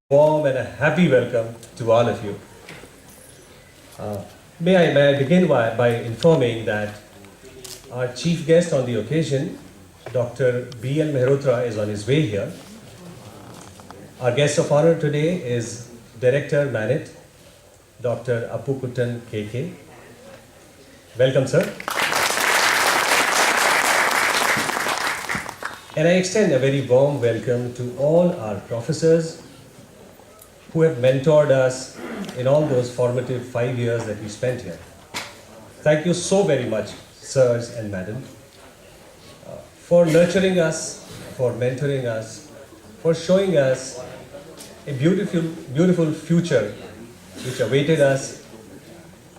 Warm and a happy welcome to all of you. May I begin by informing that our chief guest on the occasion, Dr. B.L. Mehrotra, is on his way here. Our guest of honor today is Director Manit, Dr. Appukuttan KK. Welcome, sir. And I extend a very warm welcome to all our professors who have mentored us in all those formative 5 years that we spent here. Thank you so very much, sirs and madam, for nurturing us, for mentoring us, for showing us a beautiful future which awaited us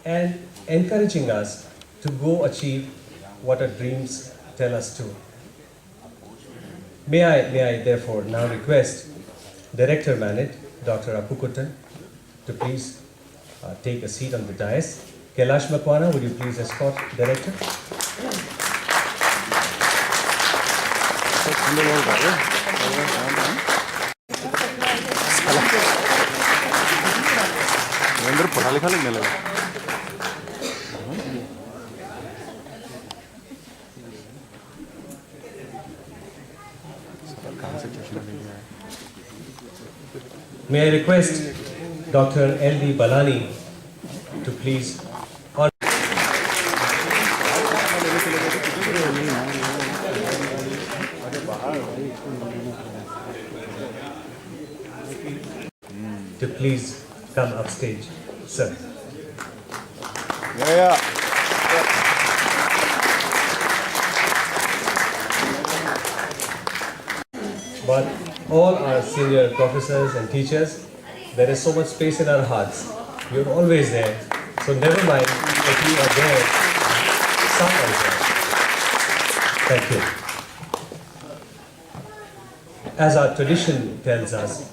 and encouraging us to go achieve what our dreams tell us to. May I therefore now request Director Manit, Dr. Appukuttan, to please take a seat on the dais. Kailash Makwana, would you please escort Director? पढ़ा लिखा लगने लगा कहाँ से चश्मा ले गया है May I request Dr. L.D. Balani to please come upstage, sir. Yeah. But all our senior professors and teachers, there is so much space in our hearts. You're always there. So never mind that you are there some also. Thank you. As our tradition tells us,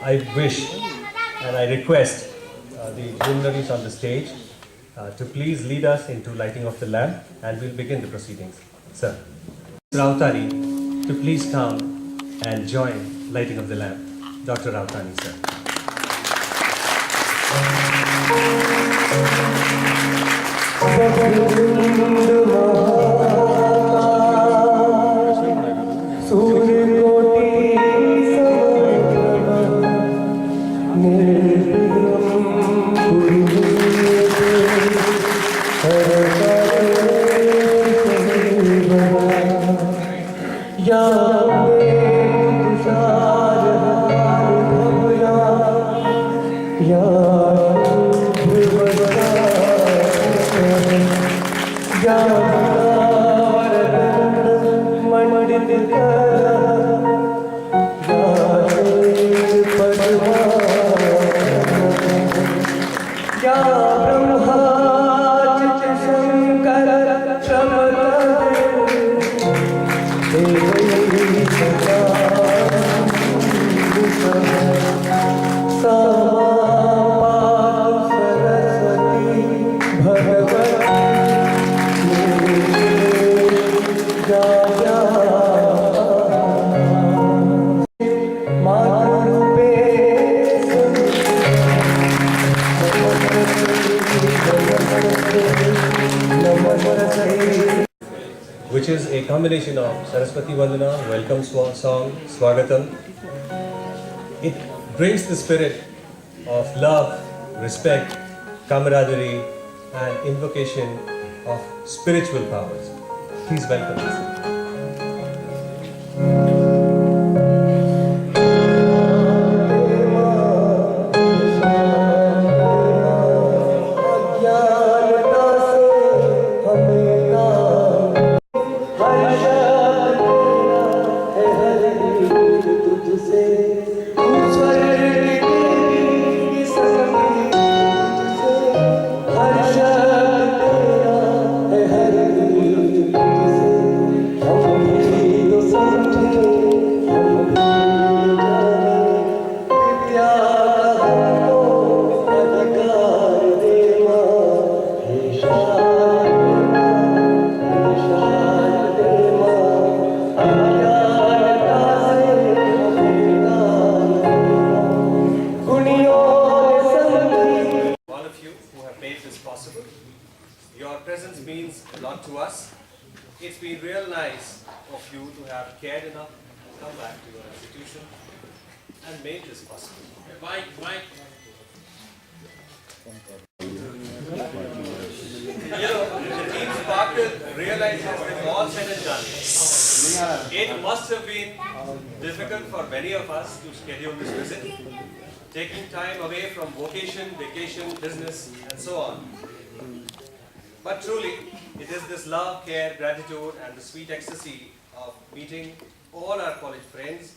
I wish and I request the luminaries on the stage to please lead us into lighting of the lamp, and we'll begin the proceedings. Sir. Rautani, to please come and join lighting of the lamp. Dr. Rautani, sir. Which is a combination of Saraswati Vandana, welcome song, Swagatam. It brings the spirit of love, respect, camaraderie, and invocation of spiritual powers. Please welcome us. Hare It's been real nice of you to have cared enough to come back to your institution and make this possible. You know, the team Sparkle realizes with all said and done, it must have been difficult for many of us to schedule this visit, taking time away from vocation, vacation, business, and so on. But truly, it is this love, care, gratitude, and the sweet ecstasy of meeting all our college friends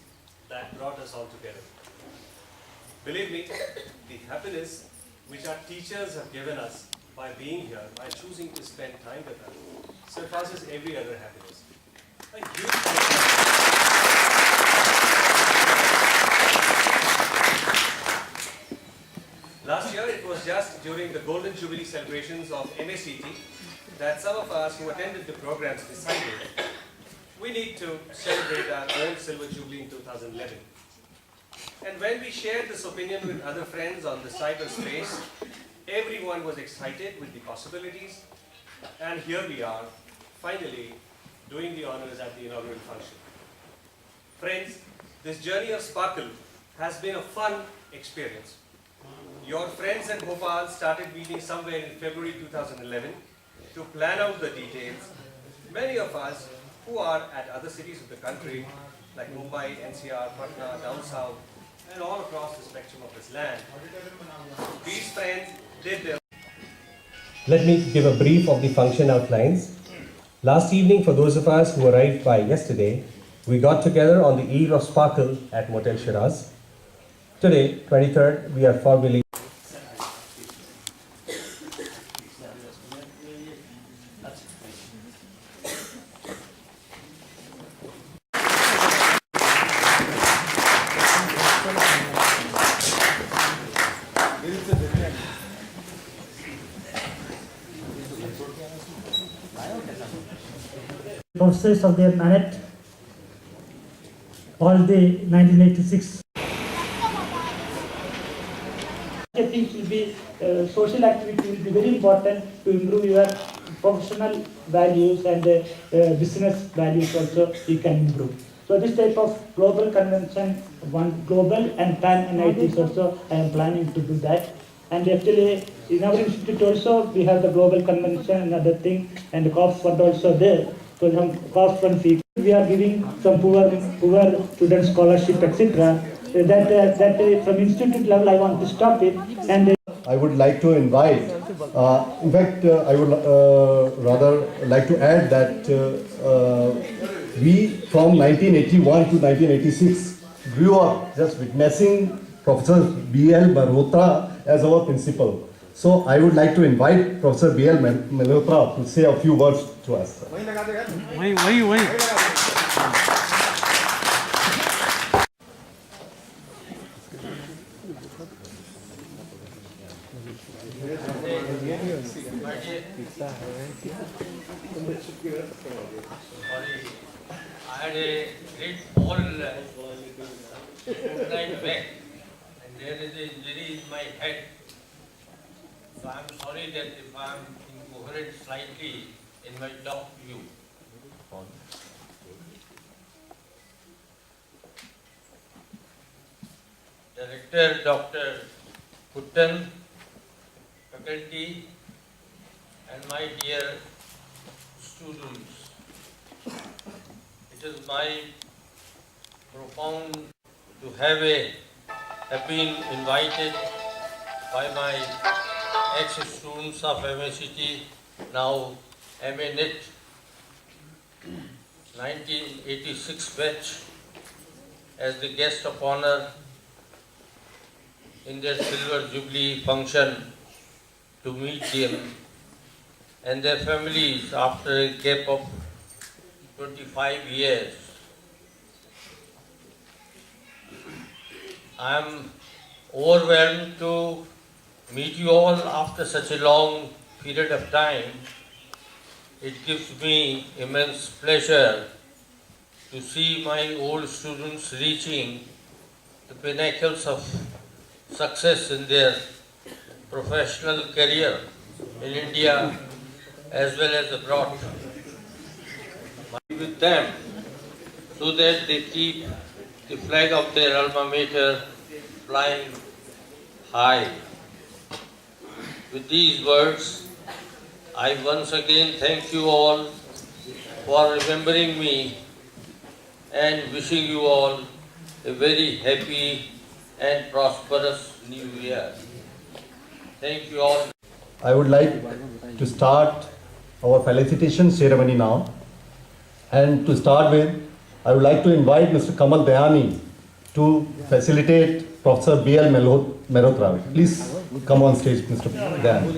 that brought us all together. Believe me, the happiness which our teachers have given us by being here, by choosing to spend time with us, surpasses every other happiness. A huge Last year, it was just during the Golden Jubilee celebrations of MACT that some of us who attended the programs decided we need to celebrate our own Silver Jubilee in 2011. And when we shared this opinion with other friends on the cyberspace, everyone was excited with the possibilities. And here we are, finally, doing the honors at the inaugural function. Friends, this journey of Sparkle has been a fun experience. Your friends at Bhopal started meeting somewhere in February 2011 to plan out the details. Many of us who are at other cities of the country, like Mumbai, NCR, Patna, down south, and all across the spectrum of this land, these friends did their... Let me give a brief of the function outlines. Last evening, for those of us who arrived by yesterday, we got together on the eve of Sparkle at Motel Shiraz. Today, 23rd, we are formally... Professors of their merit, all the 1986 things will be social activity will be very important to improve your professional values and business values also you can improve. So this type of global convention, one global and pan NITs also I am planning to do that. And actually in our institute also we have the global convention and other thing, and the COPS fund also there. So some COPS fund fee we are giving some poor student scholarship etc. That from institute level I want to stop it. And I would like to invite, in fact, I would rather like to add that we from 1981 to 1986 grew up just witnessing Professor B.L. Malhotra as our principal. So I would like to invite Professor B.L. Malhotra to say a few words to us. I had a great fall fortnight back, and there is an injury in my head. So I am sorry that if I am incoherent slightly in my talk to you. Director Dr. Kuttan, faculty, and my dear students, it is my profound to have been invited by my ex-students of MACT, now MANIT 1986 batch, as the guest of honor in their Silver Jubilee function, to meet them and their families after a gap of 25 years. I am overwhelmed to meet you all after such a long period of time. It gives me immense pleasure to see my old students reaching the pinnacles of success in their professional career in India as well as abroad. with them so that they keep the flag of their alma mater flying high. With these words, I once again thank you all for remembering me and wishing you all a very happy and prosperous new year. Thank you all. I would like to start our felicitation ceremony now. And to start with, I would like to invite Mr. Kamal Dayani to facilitate Professor B.L. Mehrotra. Please come on stage, Mr. Dayani.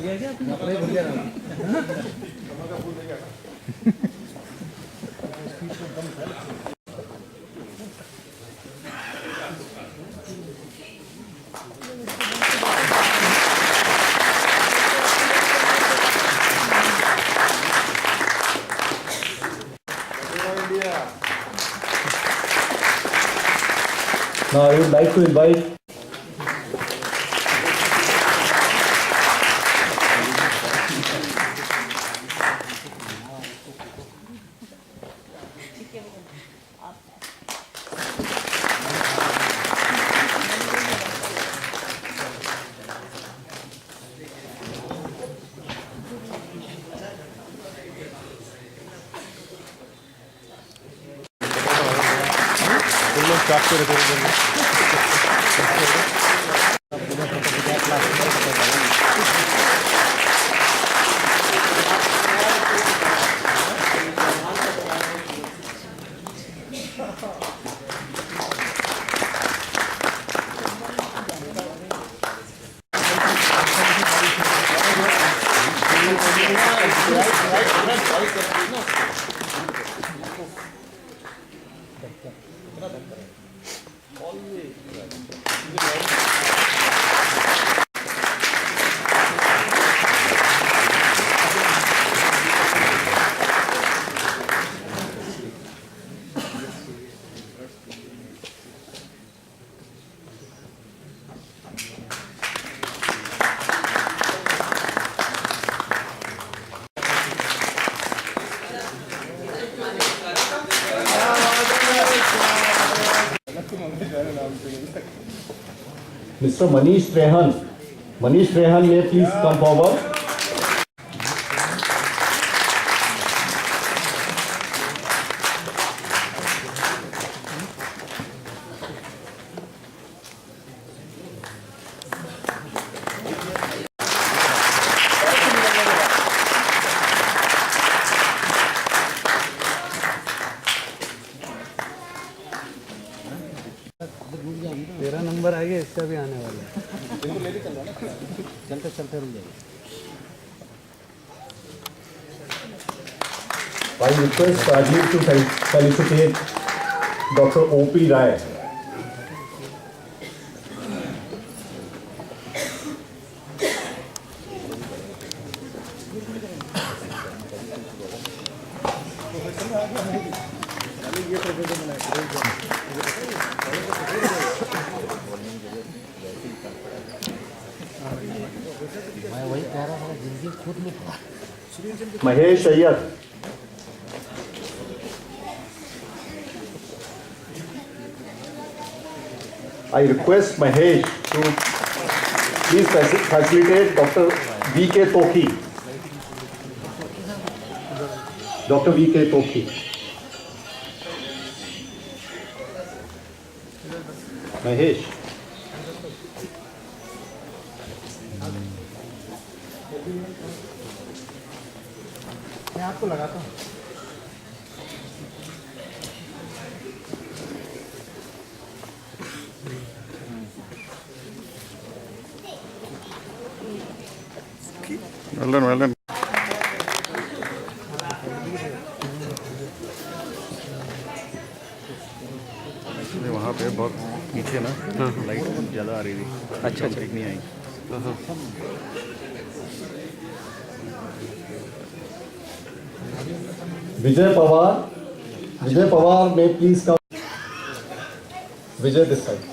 Now I would like to invite Mr. Manish Rehan. Manish Rehan, may please come forward. तेरा number आ गया, इसका भी आने वाला है। चलते चलते रुक जाएगा। I request Rajiv to felicitate Dr. O.P. Rai. मैं वही कह रहा था, जिंदगी खुद में Mahesh Iyer. I request Mahesh to please facilitate Dr. V.K. Tokhi. Dr. V.K. Tokhi. Mahesh. मैं आपको लगाता हूँ। Well done, well done. Actually वहाँ पे बहुत पीछे ना लाइट ज़्यादा आ रही थी। अच्छा ठीक नहीं आई। Vijay Pawar. Vijay Pawar, may please come. Vijay this side.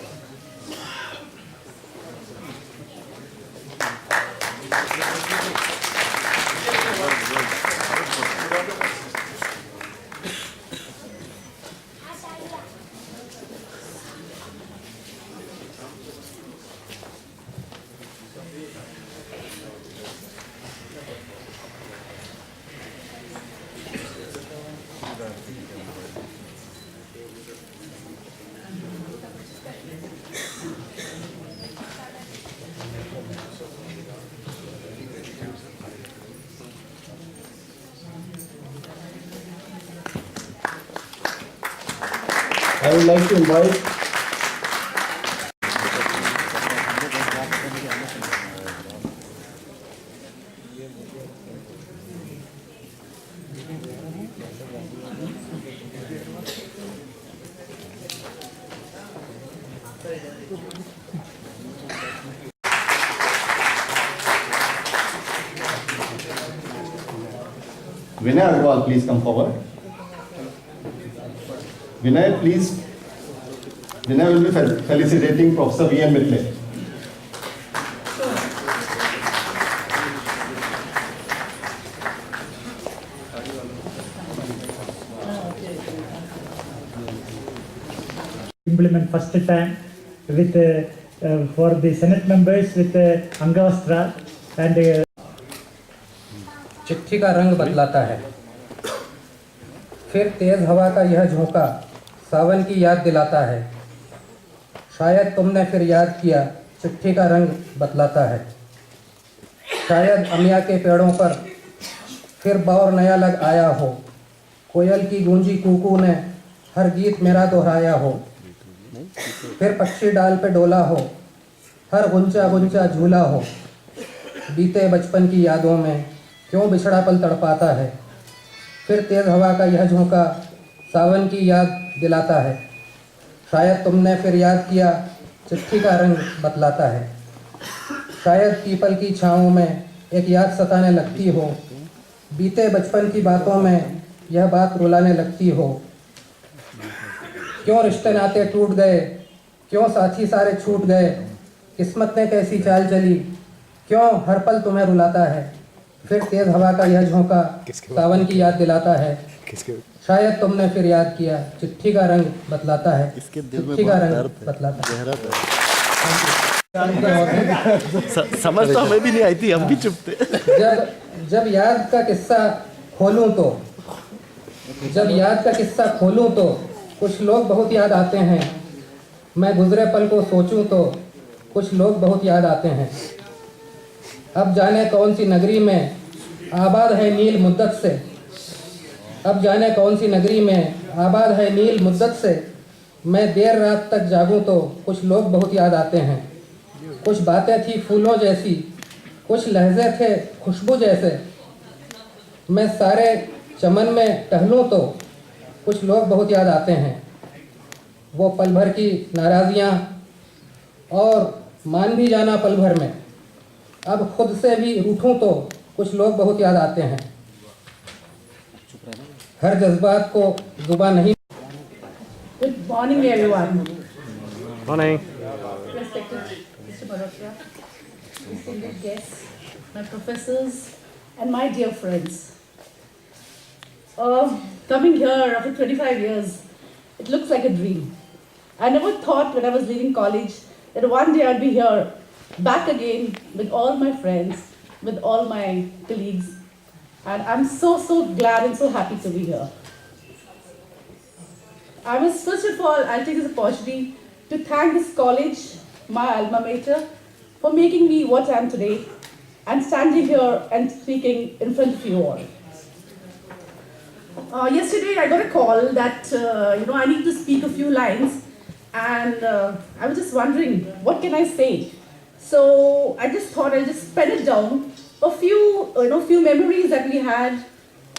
I would like to invite Vinay Agarwal, please come forward. Vinay, please. Vinay will be felicitating Professor V.M. Mittal. Implement first time with for the Senate members with Angavastra and चिट्ठी का रंग बदलाता है। फिर तेज हवा का यह झोंका सावन की याद दिलाता है। शायद तुमने फिर याद किया चिट्ठी का रंग बदलाता है। शायद अमिया के पेड़ों पर फिर बौर नया लग आया हो। कोयल की गूंजी कूकू ने हर गीत मेरा दोहराया हो। फिर पक्षी डाल पे डोला हो, हर गुंचा गुंचा झूला हो। बीते बचपन की यादों में क्यों बिछड़ा पल तड़पाता है। फिर तेज़ हवा का यह झोंका सावन की याद दिलाता है। शायद तुमने फिर याद किया चिट्ठी का रंग बतलाता है। शायद पीपल की छाँव में एक याद सताने लगती हो। बीते बचपन की बातों में यह बात रुलाने लगती हो। क्यों रिश्ते नाते टूट गए, क्यों साथी सारे छूट गए। किस्मत ने कैसी चाल चली, क्यों हर पल तुम्हें रुलाता है। फिर तेज हवा का यह झोंका सावन की याद दिलाता है। शायद तुमने फिर याद किया चिट्ठी का रंग बतलाता है। चिट्ठी का रंग बतलाता है। समझ तो हमें भी नहीं आई थी, हम भी चुप थे। जब याद का किस्सा खोलूं तो कुछ लोग बहुत याद आते हैं। मैं गुजरे पल को सोचूं तो कुछ लोग बहुत याद आते हैं। अब जाने कौन सी नगरी में आबाद है नील मुद्दत से। अब जाने कौन सी नगरी में आबाद है नील मुद्दत से। मैं देर रात तक जागूं तो कुछ लोग बहुत याद आते हैं। कुछ बातें थी फूलों जैसी, कुछ लहजे थे खुशबू जैसे। मैं सारे चमन में टहलूं तो कुछ लोग बहुत याद आते हैं। वो पल भर की नाराज़ियाँ और मान भी जाना पल भर में। अब खुद से भी रूठूं तो कुछ लोग बहुत याद आते हैं। हर जज्बात को जुबान नहीं। Good morning, everyone. Morning. Respected Mr. Malhotra, distinguished guests, my professors, and my dear friends. Coming here after 25 years, it looks like a dream. I never thought when I was leaving college that one day I'd be here, back again with all my friends, with all my colleagues. And I'm so glad and so happy to be here. I was, first of all, I'll take this opportunity to thank this college, my alma mater, for making me what I am today and standing here and speaking in front of you all. Yesterday I got a call that I need to speak a few lines, and I was just wondering what can I say. So I just thought I'll just pen it down, a few memories that we had.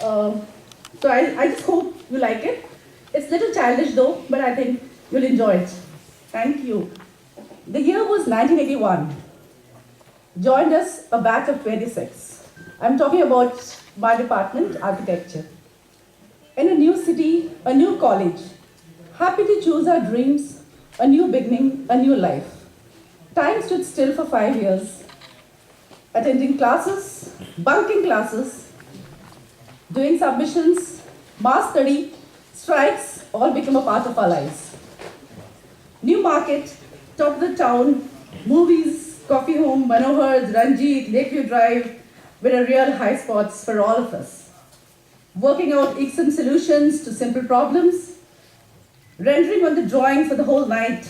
So I just hope you like it. It's a little childish though, but I think you'll enjoy it. Thank you. The year was 1981. Joined us a batch of 26. I'm talking about my department, architecture. In a new city, a new college. Happy to choose our dreams, a new beginning, a new life. Time stood still for 5 years. Attending classes, bunking classes, doing submissions, mass study, strikes, all become a part of our lives. New market, top of the town, movies, coffee home, Manohar's, Ranjit, Lakeview Drive were real high spots for all of us. Working out exam solutions to simple problems, rendering on the drawing for the whole night.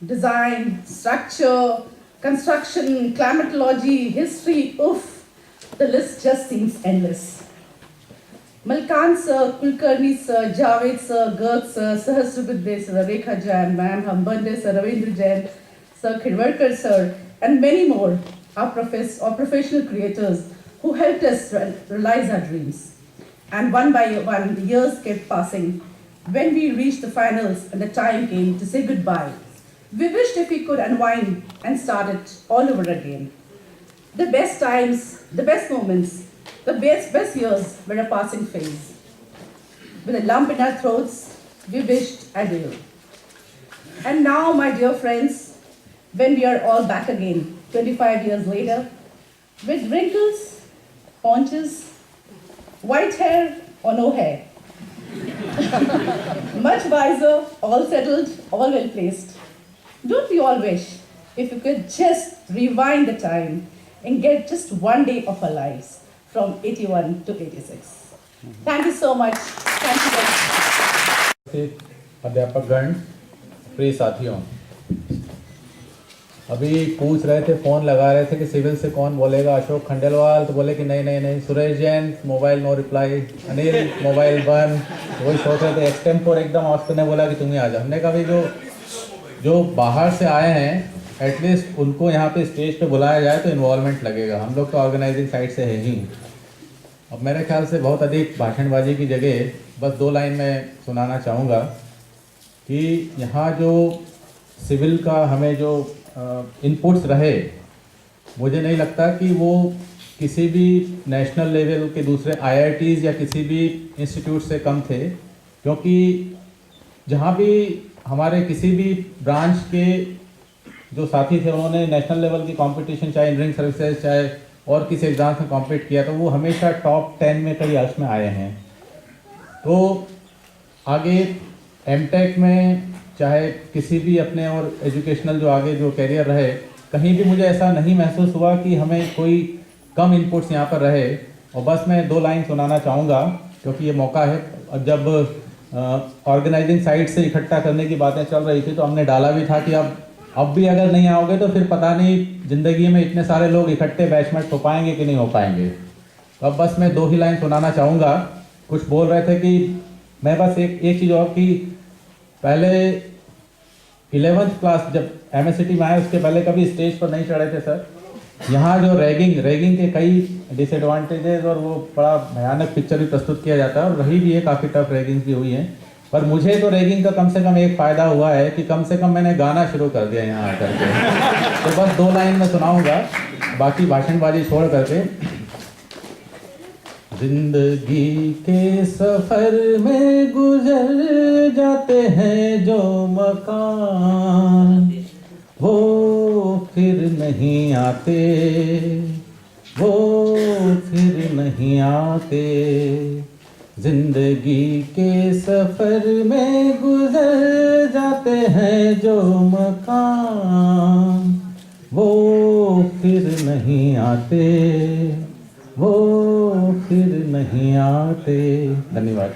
Design, structure, construction, climatology, history, oof, the list just seems endless. Malkan sir, Kulkarni sir, Javed sir, Garg sir, Sahasrabudde sir, Rekha Jain, Ma'am Hambande sir, Ravindra Jain, Sir Khidwarkar sir, and many more are professional creators who helped us realize our dreams. And one by one, the years kept passing. When we reached the finals and the time came to say goodbye, we wished if we could unwind and start it all over again. The best times, the best moments, the best years were a passing phase. With a lump in our throats, we wished adieu. And now, my dear friends, when we are all back again, 25 years later, with wrinkles, paunches, white hair or no hair, much wiser, all settled, all well placed, don't we all wish if you could just rewind the time and get just one day of our lives from 81 to 86. Thank you so much. Thank you very much. अध्यापकगण, प्रिय साथियों, अभी पूछ रहे थे, phone लगा रहे थे कि सिविल से कौन बोलेगा, अशोक खंडेलवाल, तो बोले कि नहीं, Suresh Jain, mobile no reply, Anil mobile बंद, वही सोच रहे थे। एक्सटेम्पोर एकदम ऑस्कर ने बोला कि तुम ही आ जाओ। हमने कहा भाई जो बाहर से आए हैं एटलीस्ट उनको यहाँ पे स्टेज पे बुलाया जाए तो इन्वॉल्वमेंट लगेगा। हम लोग तो ऑर्गेनाइजिंग साइड से है ही। अब मेरे ख्याल से बहुत अधिक भाषणबाजी की जगह बस 2 लाइन में सुनाना चाहूँगा कि यहाँ जो सिविल का हमें जो इनपुट्स रहे, मुझे नहीं लगता कि वो किसी भी नेशनल लेवल के दूसरे IITs या किसी भी इंस्टीट्यूट से कम थे, क्योंकि जहाँ भी हमारे किसी भी ब्रांच के जो साथी थे उन्होंने नेशनल लेवल की कंपटीशन, चाहे इंजीनियरिंग सर्विसेज, चाहे और किसी एग्ज़ाम में कॉम्पीट किया, तो वो हमेशा टॉप 10 में कई अर्श में आए हैं। तो आगे एमटेक में चाहे किसी भी अपने और एजुकेशनल जो आगे जो कैरियर रहे, कहीं भी मुझे ऐसा नहीं महसूस हुआ कि हमें कोई कम इनपुट्स यहाँ पर रहे। और बस मैं 2 लाइन सुनाना चाहूँगा क्योंकि ये मौका है। अब जब ऑर्गेनाइजिंग साइड से इकट्ठा करने की बातें चल रही थी तो हमने डाला भी था कि अब भी अगर नहीं आओगे तो फिर पता नहीं ज़िंदगी में इतने सारे लोग इकट्ठे बैचमेट हो पाएंगे कि नहीं हो पाएंगे। तो अब बस मैं 2 ही लाइन सुनाना चाहूँगा। कुछ बोल रहे थे कि मैं बस एक चीज़ और कि पहले 11th क्लास जब MSCT में आए उसके पहले कभी स्टेज पर नहीं चढ़े थे सर। यहाँ जो रैगिंग के कई डिसएडवांटेजेस और वो बड़ा भयानक पिक्चर भी प्रस्तुत किया जाता है और रही भी है, काफ़ी टफ रैगिंग भी हुई है। पर मुझे तो रैगिंग का कम से कम एक फ़ायदा हुआ है कि कम से कम मैंने गाना शुरू कर दिया यहाँ आकर के। तो बस 2 लाइन में सुनाऊंगा, बाकी भाषणबाजी छोड़ करके। जिंदगी के सफर में गुजर जाते हैं जो मकान, वो फिर नहीं आते, वो फिर नहीं आते। जिंदगी के सफर में गुजर जाते हैं जो मकान, वो फिर नहीं आते, वो फिर नहीं आते। धन्यवाद।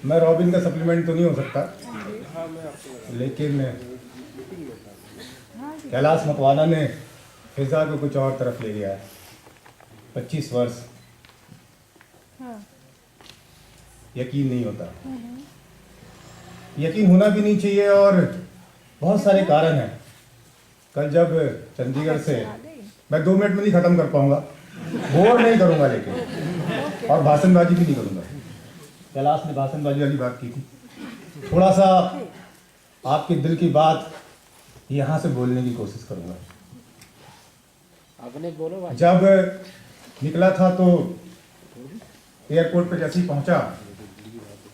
मैं रॉबिन का सप्लीमेंट तो नहीं हो सकता, लेकिन कैलाश मकवाना ने फिजा को कुछ और तरफ ले गया है। 25 वर्ष यकीन नहीं होता, यकीन होना भी नहीं चाहिए और बहुत सारे कारण हैं। कल जब चंडीगढ़ से मैं 2 मिनट में नहीं ख़त्म कर पाऊंगा, बोर नहीं करूंगा लेकिन, और भाषणबाजी भी नहीं करूंगा। कैलाश ने भाषणबाजी वाली बात की थी, थोड़ा सा आपके दिल की बात यहाँ से बोलने की कोशिश करूंगा। आपने बोलो। जब निकला था तो एयरपोर्ट पे जैसे ही पहुंचा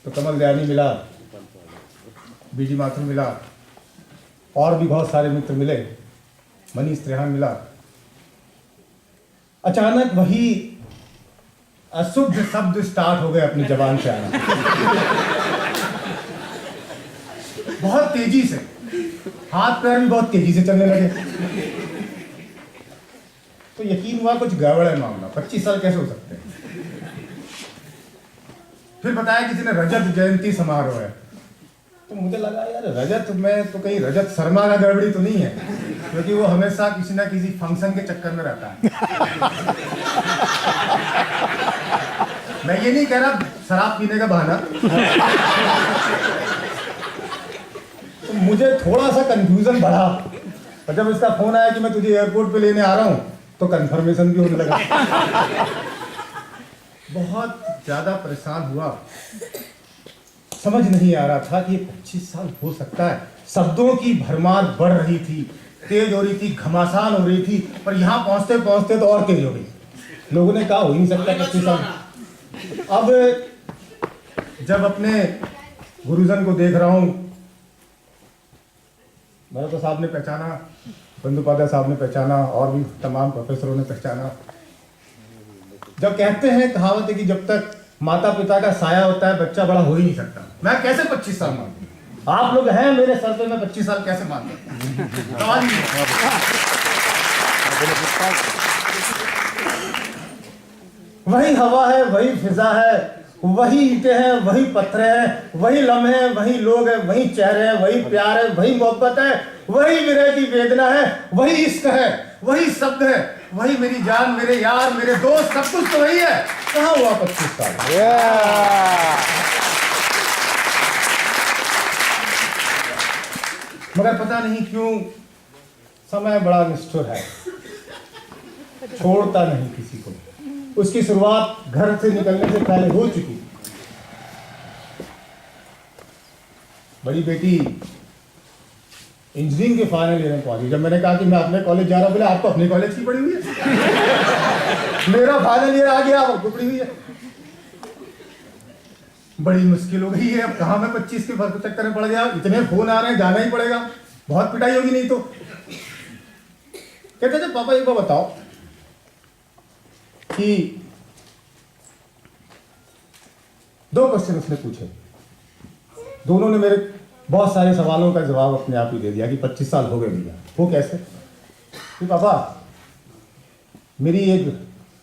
तो कमल दयानी मिला, बीडी माथुर मिला, और भी बहुत सारे मित्र मिले, मनीष त्रेहान मिला। अचानक वही अशुद्ध शब्द स्टार्ट हो गए अपनी जबान से आना, बहुत तेजी से, हाथ पैर भी बहुत तेजी से चलने लगे। तो यकीन हुआ कुछ गड़बड़ है मामला, 25 साल कैसे हो सकते हैं। फिर बताया किसी ने रजत जयंती समारोह है, तो मुझे लगा यार रजत में तो कहीं रजत शर्मा का गड़बड़ी तो नहीं है, क्योंकि वो हमेशा किसी ना किसी फंक्शन के चक्कर में रहता है। ये नहीं कह रहा शराब पीने का बहाना। तो मुझे थोड़ा सा कंफ्यूजन बढ़ा, और जब इसका फोन आया कि मैं तुझे एयरपोर्ट पे लेने आ रहा हूँ तो कंफर्मेशन भी होने लगा। बहुत ज्यादा परेशान हुआ, समझ नहीं आ रहा था कि 25 साल हो सकता है। शब्दों की भरमार बढ़ रही थी, तेज हो रही थी, घमासान हो रही थी, पर यहाँ पहुंचते पहुंचते तो और तेज हो गई। लोगों ने कहा हो ही नहीं सकता 25 साल। अब जब अपने गुरुजन को देख रहा हूं, महतो साहब ने पहचाना, बंदोपाध्याय साहब ने पहचाना, और भी तमाम प्रोफेसरों ने पहचाना। जब कहते हैं, कहावत है कि जब तक माता पिता का साया होता है बच्चा बड़ा हो ही नहीं सकता। मैं कैसे 25 साल मानता? आप लोग हैं मेरे सर पे, मैं 25 साल कैसे मानता? सवाल ही नहीं। वही हवा है, वही फिजा है, वही ईंटें हैं, वही पत्थर हैं, वही लम्हे हैं, वही लोग हैं, वही चेहरे हैं, वही प्यार है, वही मोहब्बत है, वही विरह की वेदना है, वही इश्क है, वही शब्द है, वही मेरी जान, मेरे यार, मेरे दोस्त, सब कुछ तो वही है। कहाँ हुआ 25 साल? मगर पता नहीं क्यों समय बड़ा निष्ठुर है, छोड़ता नहीं किसी को। उसकी शुरुआत घर से निकलने से पहले हो चुकी। बड़ी बेटी इंजीनियरिंग के फाइनल ईयर में पहुंची। जब मैंने कहा कि मैं अपने कॉलेज जा रहा हूं, बोले आपको अपने कॉलेज की पड़ी हुई है? मेरा फाइनल ईयर आ गया, आपको पड़ी हुई है। बड़ी मुश्किल हो गई है। अब कहां मैं 25 के फर्क चक्कर में पड़ गया। इतने फोन आ रहे हैं, जाना ही पड़ेगा, बहुत पिटाई होगी नहीं तो। कहते थे पापा एक बार बताओ कि 2 क्वेश्चन उसने पूछे, दोनों ने मेरे बहुत सारे सवालों का जवाब अपने आप ही दे दिया कि 25 साल हो गए भैया। वो कैसे? कि पापा मेरी एक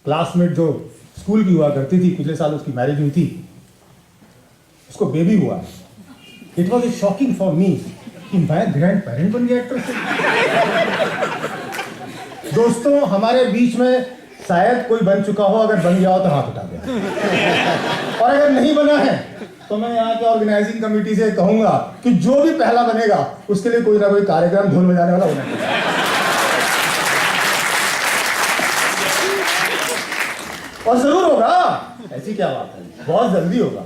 क्लासमेट जो स्कूल की हुआ करती थी, पिछले साल उसकी मैरिज हुई थी, उसको बेबी हुआ। It was a shocking for me कि मैं ग्रैंड पेरेंट बन गया एक्टर से। दोस्तों हमारे बीच में शायद कोई बन चुका हो, अगर बन गया हो तो हाथ उठा दे, और अगर नहीं बना है तो मैं यहाँ के ऑर्गेनाइजिंग कमेटी से कहूंगा कि जो भी पहला बनेगा उसके लिए कोई ना कोई कार्यक्रम ढोल बजाने वाला होना चाहिए। और जरूर होगा, ऐसी क्या बात है, बहुत जल्दी होगा।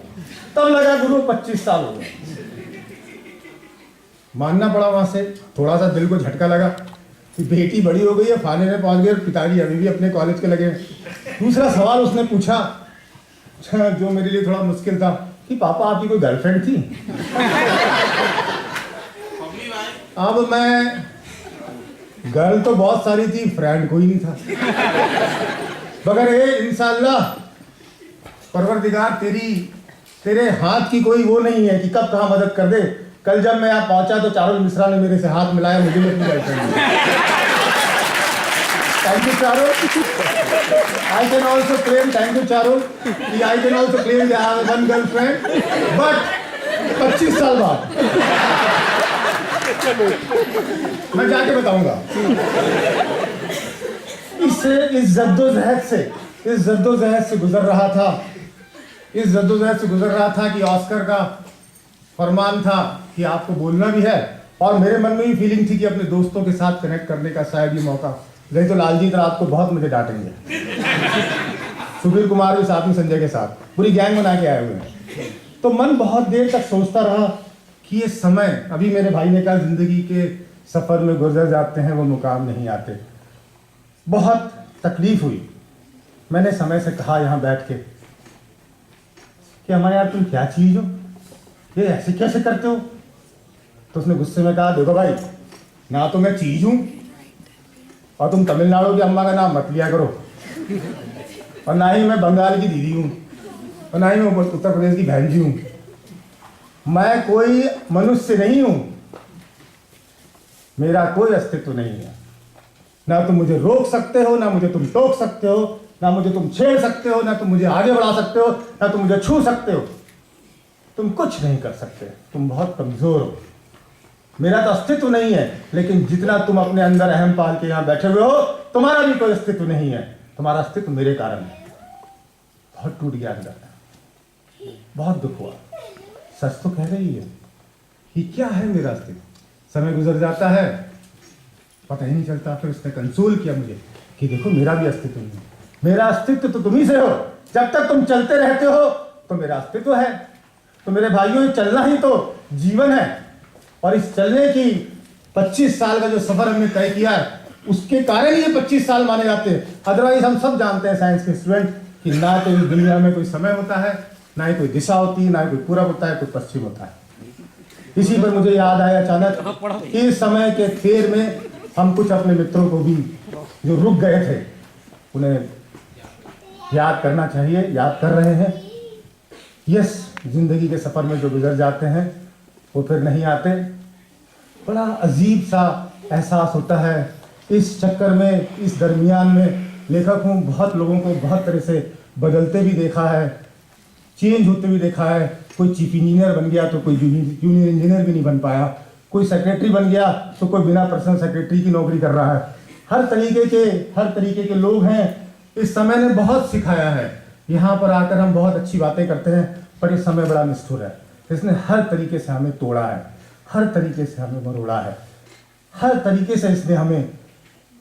तब लगा गुरु 25 साल हो गए। मानना पड़ा वहां से, थोड़ा सा दिल को झटका लगा कि बेटी बड़ी हो गई है, फाइनल में पहुंच गई, और पिताजी अभी भी अपने कॉलेज के लगे। दूसरा सवाल उसने पूछा जो मेरे लिए थोड़ा मुश्किल था कि पापा आपकी कोई गर्लफ्रेंड थी? अब मैं, गर्ल तो बहुत सारी थी, फ्रेंड कोई नहीं था। मगर ये इंशाअल्लाह परवरदिगार तेरे हाथ की कोई वो नहीं है कि कब कहाँ मदद कर दे। कल जब मैं यहाँ पहुंचा तो चारुल मिश्रा ने मेरे से हाथ मिलाया, मुझे भी अपनी girlfriend. Thank you Charul. I can also claim, thank you Charul, I can also claim that I have one girlfriend, but 25 साल बाद मैं जाके बताऊंगा। इस जद्दोजहद से गुजर रहा था कि ऑस्कर का फरमान था कि आपको बोलना भी है, और मेरे मन में भी फीलिंग थी कि अपने दोस्तों के साथ कनेक्ट करने का शायद ये मौका। नहीं तो लालजीत रात को बहुत मुझे डांटेंगे। सुबीर कुमार भी साथ में संजय के साथ पूरी गैंग बना के आए हुए हैं। तो मन बहुत देर तक सोचता रहा कि ये समय, अभी मेरे भाई ने कहा जिंदगी के सफर में गुजर जाते हैं, वो मुकाम नहीं आते। बहुत तकलीफ हुई। मैंने समय से कहा यहाँ बैठ के कि हमारे यार तुम क्या चीज हो, ये ऐसे कैसे करते हो? तो उसने गुस्से में कहा देखो भाई, ना तो मैं चीज हूं, और तुम तमिलनाडु की अम्मा का नाम मत लिया करो, और ना ही मैं बंगाल की दीदी हूं, और ना ही मैं उत्तर प्रदेश की बहन जी हूं। मैं कोई मनुष्य नहीं हूं, मेरा कोई अस्तित्व नहीं है। ना तुम मुझे रोक सकते हो, ना मुझे तुम टोक सकते हो, ना मुझे तुम छेड़ सकते हो, ना तुम मुझे आगे बढ़ा सकते हो, ना तुम मुझे छू सकते हो। तुम कुछ नहीं कर सकते, तुम बहुत कमजोर हो। मेरा तो अस्तित्व नहीं है, लेकिन जितना तुम अपने अंदर अहम पाल के यहाँ बैठे हुए हो, तुम्हारा भी कोई अस्तित्व नहीं है। तुम्हारा अस्तित्व मेरे कारण है। बहुत टूट गया अंदर। बहुत दुख हुआ। सच तो कह रही है कि क्या है मेरा अस्तित्व। समय गुजर जाता है, पता ही नहीं चलता। फिर उसने कंसोल किया मुझे कि देखो मेरा भी अस्तित्व नहीं है। मेरा अस्तित्व तो तुम ही से हो। जब तक तुम चलते रहते हो तो मेरा अस्तित्व है। तो मेरे भाइयों, चलना ही तो जीवन है। और इस चलने की 25 साल का जो सफर हमने तय किया है, उसके कारण ये 25 साल माने जाते हैं। अदरवाइज हम सब जानते हैं साइंस के स्टूडेंट कि ना तो इस दुनिया में कोई समय होता है, ना ही कोई दिशा होती है, ना ही कोई पूरब होता है, कोई पश्चिम होता है। इसी पर मुझे याद आया अचानक, इस समय के फेर में हम कुछ अपने मित्रों को भी जो रुक गए थे उन्हें याद करना चाहिए, याद कर रहे हैं। यस, जिंदगी के सफर में जो गुजर जाते हैं वो फिर नहीं आते। बड़ा अजीब सा एहसास होता है इस चक्कर में, इस दरमियान में। लेखक हूँ, बहुत लोगों को बहुत तरह से बदलते भी देखा है, चेंज होते भी देखा है। कोई चीफ इंजीनियर बन गया तो कोई जूनियर इंजीनियर भी नहीं बन पाया, कोई सेक्रेटरी बन गया तो कोई बिना पर्सनल सेक्रेटरी की नौकरी कर रहा है। हर तरीके के लोग हैं। इस समय ने बहुत सिखाया है। यहाँ पर आकर हम बहुत अच्छी बातें करते हैं, पर ये समय बड़ा निष्ठुर है। इसने हर तरीके से हमें तोड़ा है, हर तरीके से हमें मरोड़ा है, हर तरीके से इसने हमें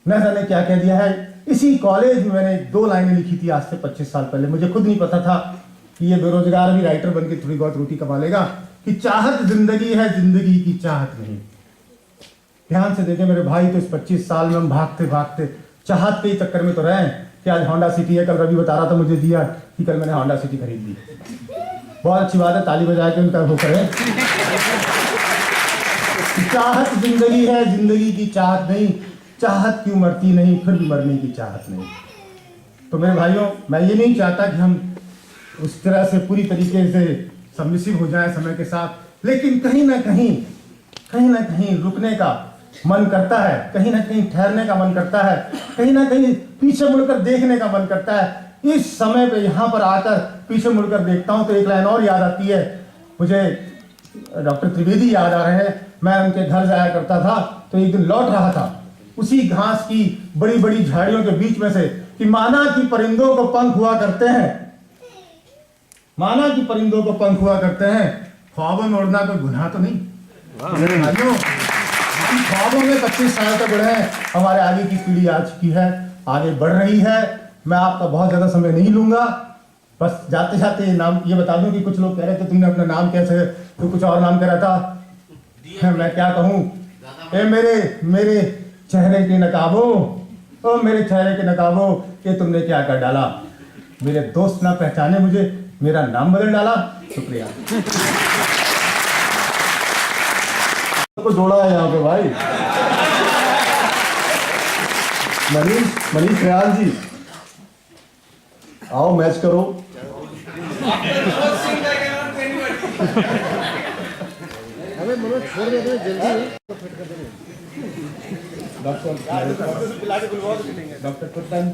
न जाने क्या कह दिया है। इसी कॉलेज में मैंने 2 लाइनें लिखी थी आज से 25 साल पहले। मुझे खुद नहीं पता था कि ये बेरोजगार भी राइटर बन के थोड़ी बहुत रोटी कमा लेगा। कि चाहत जिंदगी है, जिंदगी की चाहत नहीं। ध्यान से देखें मेरे भाई, तो इस 25 साल में हम भागते भागते चाहत के ही चक्कर में तो रहे हैं कि आज होंडा सिटी है। कल रवि बता रहा था मुझे दिया कि कल मैंने होंडा सिटी खरीद ली। बहुत अच्छी बात है, ताली बजा के उनका वो करें। चाहत जिंदगी है, जिंदगी की चाहत नहीं। चाहत क्यों मरती नहीं, फिर भी मरने की चाहत नहीं। तो मेरे भाइयों, मैं ये नहीं चाहता कि हम उस तरह से पूरी तरीके से सबमिसिव हो जाए समय के साथ, लेकिन कहीं ना कहीं रुकने का मन करता है, कहीं ना कहीं ठहरने का मन करता है, कहीं ना कहीं पीछे मुड़कर देखने का मन करता है। इस समय पे यहाँ पर आकर पीछे मुड़कर देखता हूँ तो एक लाइन और याद आती है मुझे। डॉक्टर त्रिवेदी याद आ रहे हैं। मैं उनके घर जाया करता था तो एक दिन लौट रहा था उसी घास की बड़ी बड़ी झाड़ियों के बीच में से कि माना कि परिंदों को पंख हुआ करते हैं, माना कि परिंदों को पंख हुआ करते हैं। ख्वाबों में उड़ना कोई गुनाह तो नहीं। भाइयों, ख्वाबों में 25 साल तक उड़े हैं। हमारे आगे की पीढ़ी आ चुकी है, आगे बढ़ रही है। मैं आपका बहुत ज्यादा समय नहीं लूंगा। बस जाते जाते नाम ये बता दूं कि कुछ लोग कह रहे थे तुमने अपना नाम कैसे, तो कुछ और नाम कह रहा था। मैं क्या कहूँ, ए मेरे चेहरे के नकाबों, ओ मेरे चेहरे के नकाबों, ये तुमने क्या कर डाला। मेरे दोस्त ना पहचाने मुझे, मेरा नाम बदल डाला। शुक्रिया। को जोड़ा है यहाँ पे भाई। मनीष ख्याल जी, आओ मैच करो। अबे मनोज छोड़ दे जल्दी। Dr. Kuttan,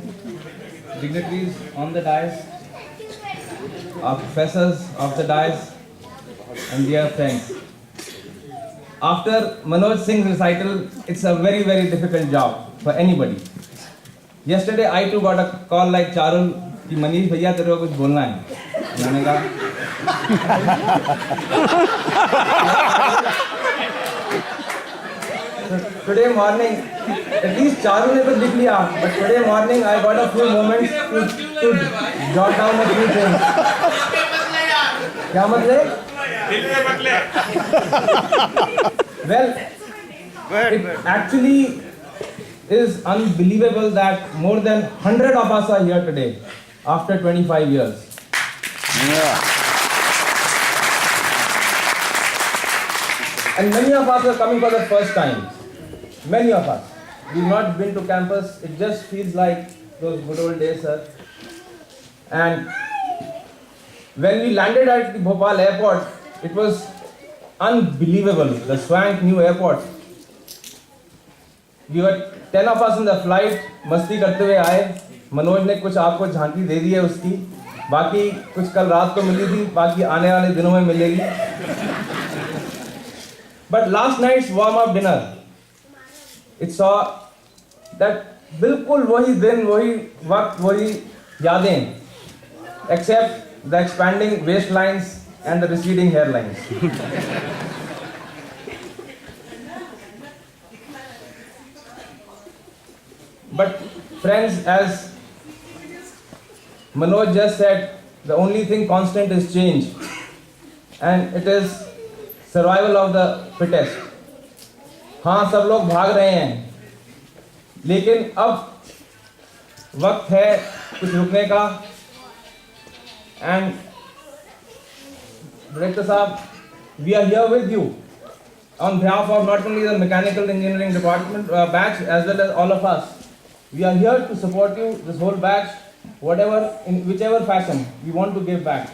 dignitaries on the dais, our professors of the dais, and dear friends. After Manoj Singh's recital, it's a very, very difficult job for anybody. Yesterday, I too got a call like Charul कि मनीष भैया तेरे को कुछ बोलना है। मैंने कहा today morning, at least Charul ने तो लिख लिया, but today morning I got a few moments to jot down a few things. क्या मतलब? Well, it actually is unbelievable that more than 100 of us are here today after 25 years. And many of us are coming for the first time. Many of us. We've not been to campus. It just feels like those good old days, sir. And when we landed at the Bhopal airport, it was unbelievable. The swank new airport. We were 10 of us in the flight. मस्ती करते हुए आए. मनोज ने कुछ आपको झांकी दे दी है उसकी. बाकी कुछ कल रात को मिली थी. बाकी आने वाले दिनों में मिलेगी. But last night's warm-up dinner, it saw that बिल्कुल वही दिन, वही वक्त, वही यादें, except the expanding waistlines and the receding hairlines. But friends, as Manoj just said, the only thing constant is change, and it is survival of the fittest. हाँ, सब लोग भाग रहे हैं, लेकिन अब वक्त है कुछ रुकने का. And Director Saab, we are here with you on behalf of not only the mechanical engineering department batch as well as all of us. We are here to support you, this whole batch, whatever, in whichever fashion we want to give back.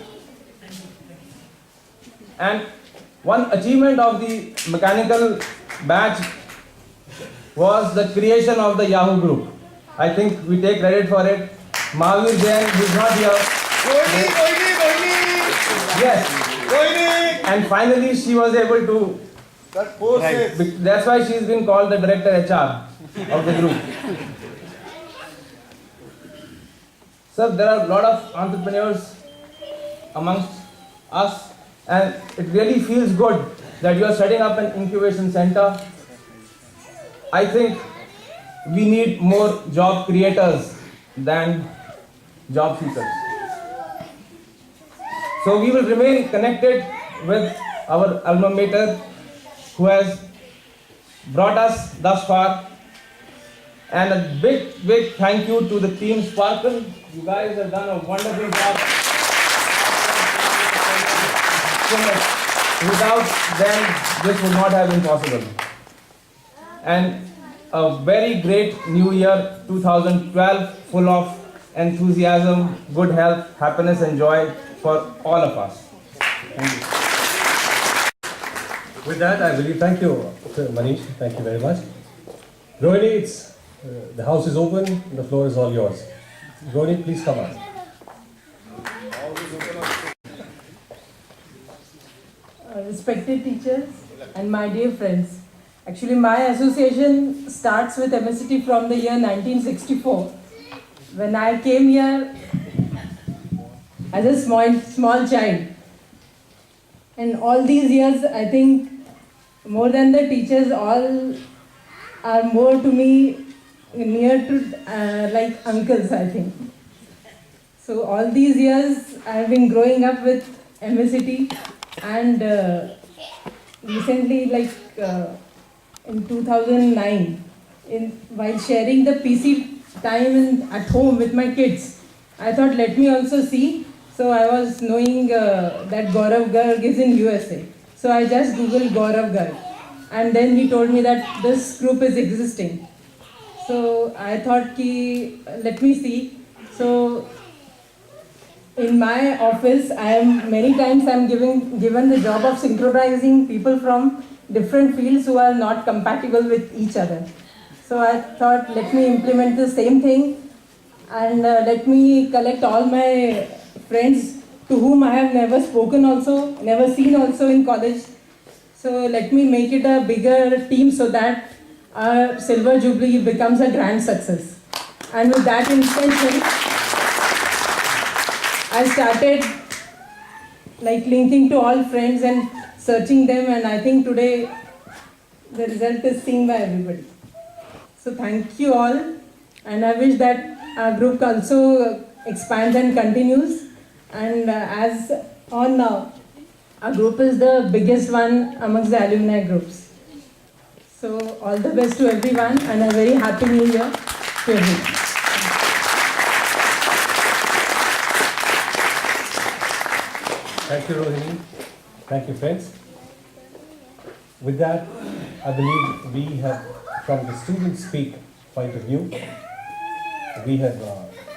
And one achievement of the mechanical batch was the creation of the Yahoo group. I think we take credit for it. Mahavir Jain, who is not here. Yes. And finally she was able to. That's why she's been called the Director HR of the group. Sir, there are a lot of entrepreneurs amongst us, and it really feels good that you are setting up an incubation center. I think we need more job creators than job seekers. So we will remain connected with our alma mater who has brought us thus far. And a big thank you to the team Sparkle. You guys have done a wonderful job. Without them, this would not have been possible. And a very great new year 2012, full of enthusiasm, good health, happiness and joy for all of us. Thank you. With that, I believe, thank you, Manish, thank you very much. Rohini, the house is open, the floor is all yours. Rohini, please come on. Respected teachers and my dear friends, actually my association starts with MSCT from the year 1964, when I came here as a small child. And all these years, I think more than the teachers, all are more to me near to like uncles, I think. So all these years I have been growing up with MSCT, and recently, like in 2009, while sharing the PC time at home with my kids, I thought let me also see. So I was knowing that Gaurav Garg is in USA. So I just googled Gaurav Garg, and then he told me that this group is existing. So I thought let me see. So in my office, many times I'm given the job of synchronizing people from different fields who are not compatible with each other. So I thought, let me implement the same thing, and let me collect all my friends to whom I have never spoken also, never seen also in college. So let me make it a bigger team so that our Silver Jubilee becomes a grand success. And with that intention, I started like linking to all friends and searching them, and I think today the result is seen by everybody. So thank you all, and I wish that our group also expands and continues. And as on now, our group is the biggest one amongst the alumni groups. So all the best to everyone, and a very happy new year to everyone. Thank you, Rohini. Thank you, friends. With that, I believe we have, from the student speak point of view, we have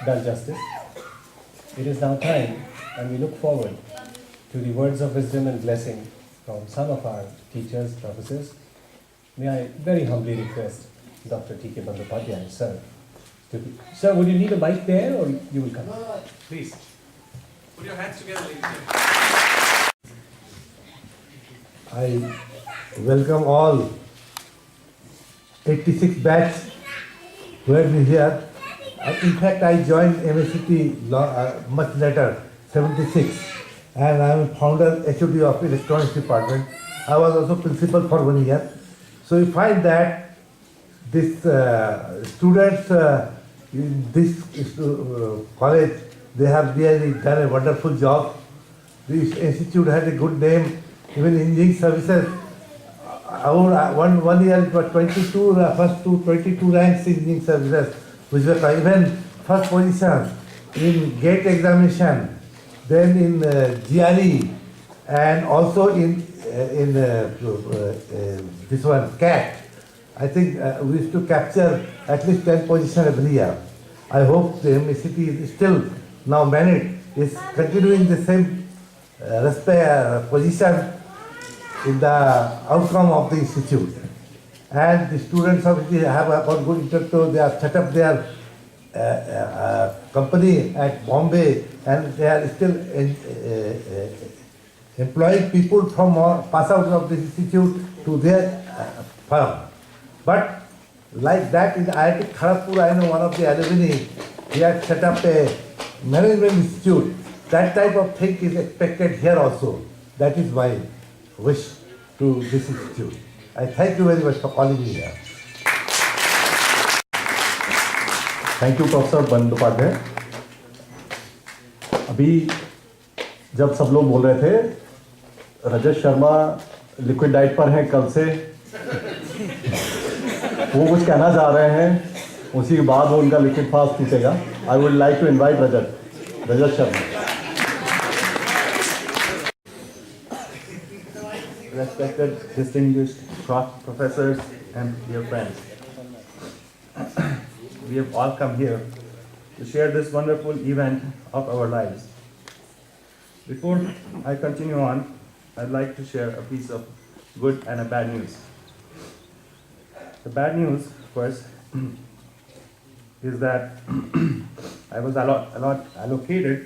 done justice. It is now time, and we look forward to the words of wisdom and blessing from some of our teachers, professors. May I very humbly request Dr. T.K. Bandyopadhyay, sir, sir, would you need a mic there, or you will come? Please. Put your hands together, ladies and gentlemen. I welcome all 86 batch who have been here. In fact, I joined MSCT much later, 76, and I am founder HOD of Electronics Department. I was also principal for 1 year. So you find that this students in this college, they have really done a wonderful job. This institute has a good name. Even engineering services, our one year it was 22, first to 22 ranks in engineering services, which were even first position in GATE examination, then in GRE, and also in this one CAT. I think we used to capture at least 10 positions every year. I hope the MSCT is still now Merit is continuing the same position in the outcome of the institute. And the students obviously have got good interest, so they have set up their company at Bombay, and they are still employing people from pass out of the institute to their firm. But like that in IIT Kharagpur, I know one of the alumni, he had set up a management institute. That type of thing is expected here also. That is my wish to this institute. I thank you very much for calling me here. Thank you professor Bandyopadhyay. अभी जब सब लोग बोल रहे थे Rajat Sharma liquid diet पर हैं कल से, वो कुछ कहना चाह रहे हैं, उसी के बाद वो उनका लिक्विड फास्ट टूटेगा। I would like to invite Rajat Sharma. Respected, distinguished professors and dear friends, we have all come here to share this wonderful event of our lives. Before I continue on, I'd like to share a piece of good and a bad news. The bad news first is that I was allocated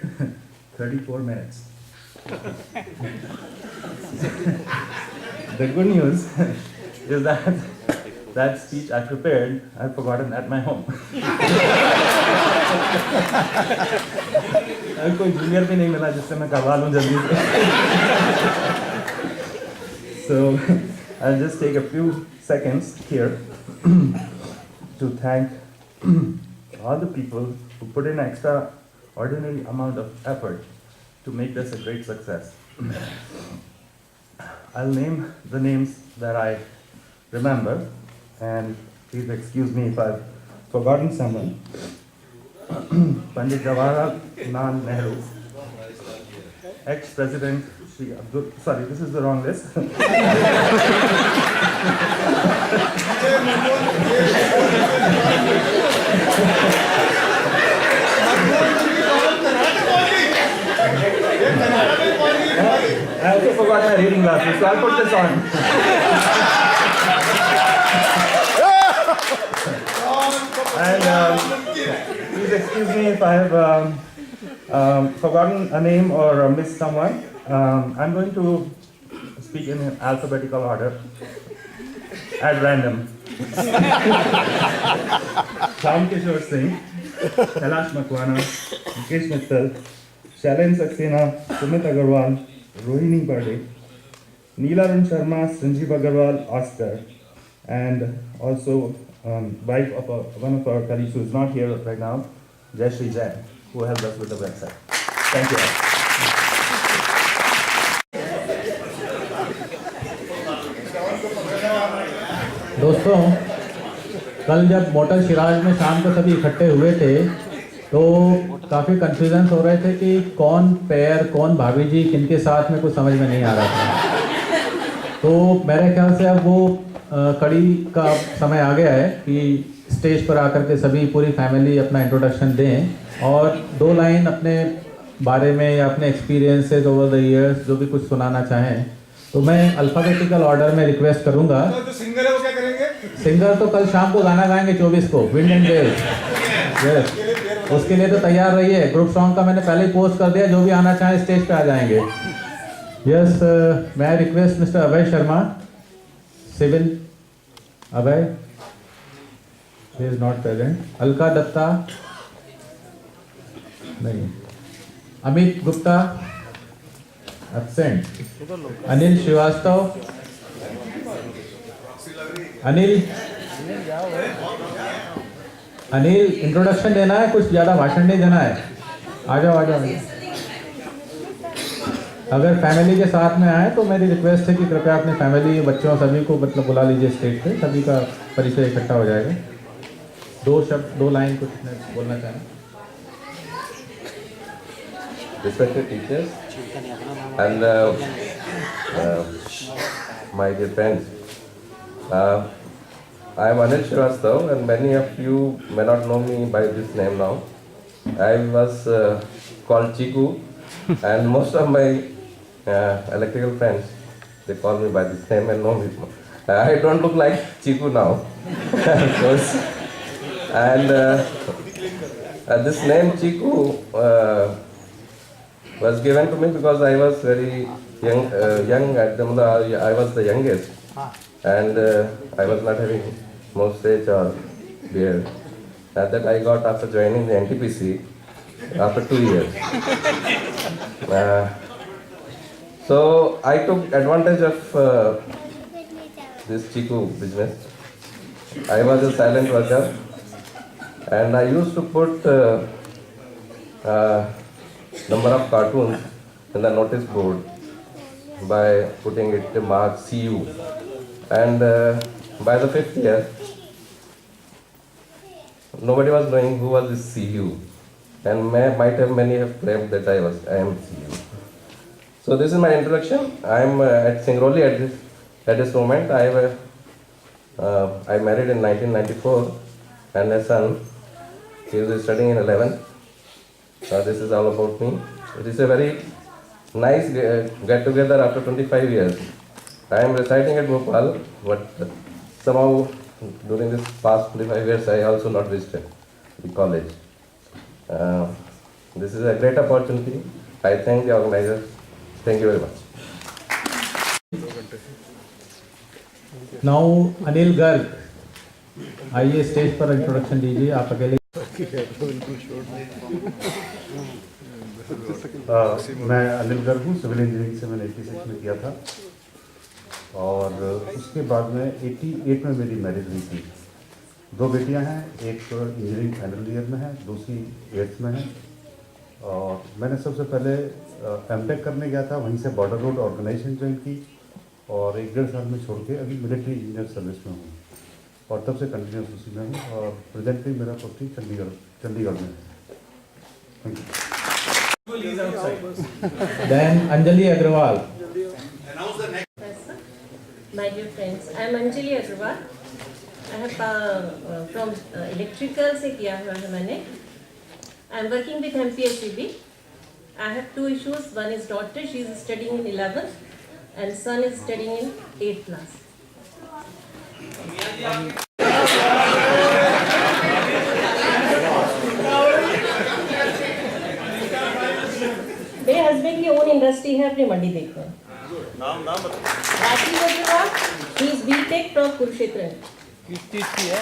34 minutes. The good news is that speech I prepared, I've forgotten at my home. कोई junior भी नहीं मिला जिससे मैं करवा लूँ जल्दी से. So I'll just take a few seconds here to thank all the people who put in extraordinary amount of effort to make this a great success. I'll name the names that I remember, and please excuse me if I've forgotten someone. Pandit Jawaharlal Nehru, ex-President Shri Abdul, sorry, this is the wrong list. I also forgot my reading glasses, so I'll put this on. And please excuse me if I have forgotten a name or missed someone. I'm going to speak in alphabetical order at random. Shyam Kishore Singh, Kailash Makwana, Mukesh Mittal, Shailen Saxena, Sumit Agarwal, Rohini Bade, Neelarun Sharma, Sanjeev Agarwal, Oscar, and also wife of one of our colleagues who is not here right now, Jayashree Jain, who helped us with the website. Thank you all. दोस्तों, कल जब motor Siraj में शाम को सभी इकट्ठे हुए थे तो काफ़ी कन्फ्यूजन हो रहे थे कि कौन पैर कौन भाभी जी किनके साथ में कुछ समझ में नहीं आ रहा था। तो मेरे ख्याल से अब वो कड़ी का समय आ गया है कि स्टेज पर आकर के सभी पूरी फैमिली अपना इंट्रोडक्शन दें और 2 लाइन अपने बारे में या अपने एक्सपीरियंसेस ओवर द ईयर्स जो भी कुछ सुनाना चाहें। तो मैं अल्फ़ाबेटिकल ऑर्डर में रिक्वेस्ट करूंगा। तो सिंगर है वो क्या करेंगे? सिंगर तो कल शाम को गाना गाएंगे 24 को, विंड एंड वेव्स। यस, उसके लिए तो तैयार रहिए। ग्रुप सॉन्ग का मैंने पहले ही पोस्ट कर दिया, जो भी आना चाहे स्टेज पे आ जाएंगे। यस, मैं request mister Abhay Sharma, civil Abhay, he is not present. Alka Dutta नहीं, अमित गुप्ता एब्सेंट, अनिल श्रीवास्तव, अनिल इंट्रोडक्शन देना है, कुछ ज़्यादा भाषण नहीं देना है। आ जाओ आ जाओ। अगर फैमिली के साथ में आए तो मेरी रिक्वेस्ट है कि कृपया अपने फैमिली, बच्चों, सभी को मतलब बुला लीजिए स्टेज पे, सभी का परिचय इकट्ठा हो जाएगा। 2 शब्द 2 लाइन कुछ बोलना चाहें। Respected teachers and my dear friends, I am Anil Srivastav and many of you may not know me by this name now. I was called Chiku and most of my electrical friends, they call me by this name and know me. I don't look like Chiku now. And this name Chiku was given to me because I was very young at the moment. I was the youngest and I was not having mustache or beard. That I got after joining the NTPC after 2 years. So I took advantage of this Chiku business. I was a silent worker and I used to put number of cartoons in the notice board by putting it mark CU, and by the 5th year nobody was knowing who was this CU, and many have claimed that I am CU. So this is my introduction. I am at Singrauli at this moment. I married in 1994 and a son. He is studying in 11th. This is all about me. It is a very nice get together after 25 years. I am residing at Bhopal, but somehow during this past 25 years I also not visited the college. This is a great opportunity. I thank the organizers. Thank you very much. Now Anil Garg, आइए stage पर introduction दीजिए। आप अकेले। मैं अनिल गर्ग हूँ, civil engineering से मैंने 86 में किया था और उसके बाद में 88 में मेरी मैरिज हुई थी। 2 बेटियां हैं, एक इंजीनियरिंग फाइनल ईयर में है, दूसरी 8th में है। और मैंने सबसे पहले एमटेक करने गया था, वहीं से बॉर्डर रोड ऑर्गेनाइजेशन ज्वाइन की और 1-1.5 साल में छोड़ के अभी मिलिट्री इंजीनियर सर्विस में हूँ और तब से कंटिन्यूस उसी में हूँ और प्रेजेंटली मेरा पोस्टिंग चंडीगढ़ में है। Thank you. Then Anjali Agrawal. My dear friends, I am Anjali Agrawal. I have from electrical से किया हुआ है मैंने. I am working with MPSCB. I have 2 issues. One is daughter, she is studying in 11th and son is studying in 8th class. मेरे husband की own industry है, अपनी मंडी देखते हैं। नाम Rajiv Agarwal, he is BTech from Kurukshetra. किस चीज की है?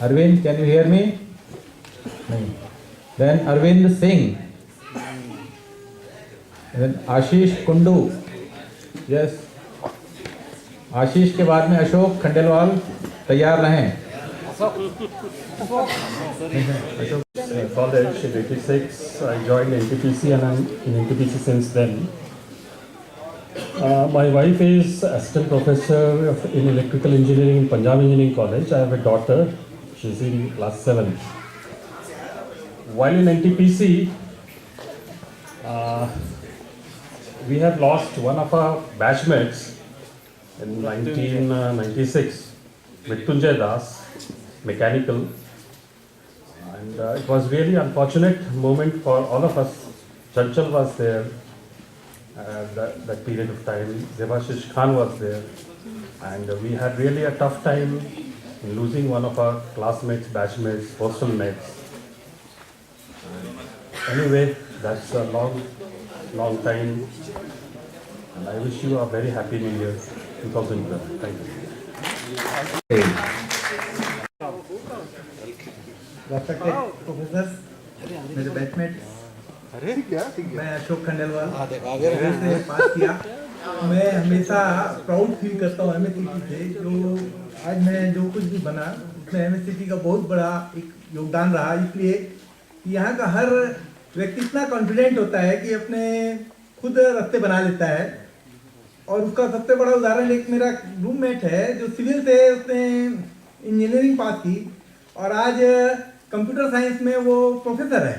Arvind, can you hear me? Then Arvind Singh. Then Ashish Kundu. Yes. आशीष के बाद में अशोक खंडेलवाल, तैयार रहें। College in 86, I joined NTPC and I'm in NTPC since then. My wife is assistant professor in electrical engineering in Punjab Engineering College. I have a daughter, she's in class 7. While in NTPC, we have lost one of our batchmates in 1996, Mrityunjay Das, mechanical. And it was really unfortunate moment for all of us. Chanchal was there at that period of time. Devashish Khan was there. And we had really a tough time in losing one of our classmates, batchmates, hostel mates. Anyway, that's a long time. And I wish you a very happy New Year 2012. Thank you. respected professors, मेरे batchmates, मैं अशोक खंडेलवाल से पास किया। मैं हमेशा proud feel करता हूँ MSCT से, जो आज मैं जो कुछ भी बना उसमें MSCT का बहुत बड़ा एक योगदान रहा, इसलिए यहाँ का हर व्यक्ति इतना कॉन्फिडेंट होता है कि अपने खुद रास्ते बना लेता है। और उसका सबसे बड़ा उदाहरण एक मेरा रूममेट है जो सिविल से उसने इंजीनियरिंग पास की और आज कंप्यूटर साइंस में वो प्रोफेसर है।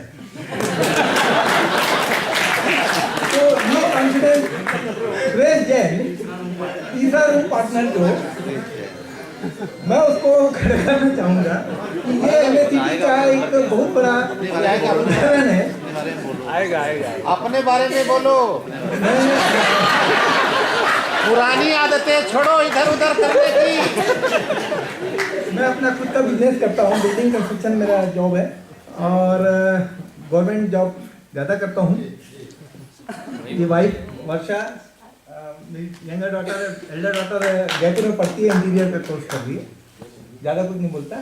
तो ये कॉन्फिडेंस सुरेश जैन, तीसरा रूम पार्टनर जो मैं उसको खड़ा करना चाहूँगा कि ये MSCT का एक बहुत बड़ा उदाहरण है। आएगा आएगा। अपने बारे में बोलो, पुरानी आदतें छोड़ो इधर उधर करने की। मैं अपना खुद का बिजनेस करता हूँ, बिल्डिंग कंस्ट्रक्शन मेरा जॉब है और गवर्नमेंट जॉब ज़्यादा करता हूँ। ये वाइफ वर्षा, मेरी younger daughter, Elder daughter Jaipur में पढ़ती है, इंटीरियर का कोर्स कर रही है। ज़्यादा कुछ नहीं बोलता।